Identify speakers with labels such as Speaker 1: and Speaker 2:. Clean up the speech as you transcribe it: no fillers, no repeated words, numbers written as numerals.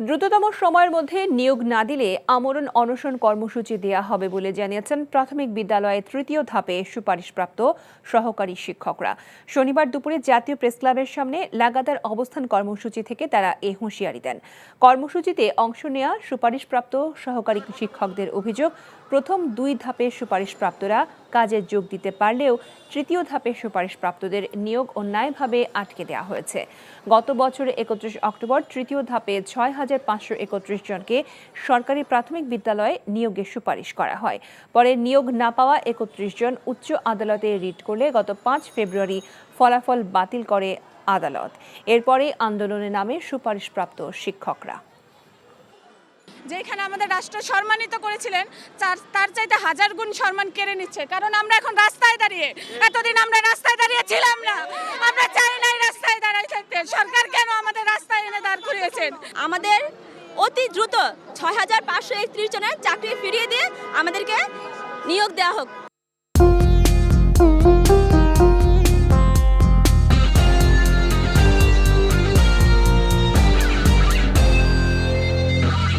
Speaker 1: দ্রুততম সময়ের মধ্যে নিয়োগ না দিলে আমরণ অনশন কর্মসূচি দেয়া হবে বলে জানিয়েছেন প্রাথমিক বিদ্যালয়ের তৃতীয় ধাপে সুপারিশপ্রাপ্ত সহকারী শিক্ষকরা। শনিবার দুপুরে জাতীয় প্রেসক্লাবের সামনে লাগাতার অবস্থান কর্মসূচি থেকে তারা এই হুঁশিয়ারি দেন। কর্মসূচিতে অংশ নেওয়া সুপারিশপ্রাপ্ত সহকারী শিক্ষকদের অভিযোগ, প্রথম দুই ধাপে সুপারিশপ্রাপ্তরা কাজে যোগ দিতে পারলেও তৃতীয় ধাপে সুপারিশপ্রাপ্তদের নিয়োগ অন্যায়ভাবে আটকে দেওয়া হয়েছে। গত বছরের 31 অক্টোবর তৃতীয় ধাপে 6,531 জনকে সরকারি প্রাথমিক বিদ্যালয়ে নিয়োগের সুপারিশ করা হয়। পরে নিয়োগ না পাওয়া 31 জন উচ্চ আদালতে রিট করলে গত 5 ফেব্রুয়ারি ফলাফল বাতিল করে আদালত। এরপরে আন্দোলনে নামে সুপারিশপ্রাপ্ত শিক্ষকরা।
Speaker 2: যেখানে আমাদের রাষ্ট্র সম্মানিত করেছিলেন তার চাইতে হাজার গুণ সম্মান কেড়ে নিচ্ছে। কারণ আমরা এখন রাস্তায় দাঁড়িয়ে, এতদিন আমরা রাস্তায় দাঁড়িয়ে ছিলাম না, আমরা চাই নাই রাস্তায় দাঁড়াই থাকতে। সরকার কেন আমাদের রাস্তায় এনে দাঁড় করিয়েছেন?
Speaker 3: আমাদের অতি দ্রুত 6,531 জনের চাকরি ফিরিয়ে দিয়ে আমাদেরকে নিয়োগ দেওয়া হোক।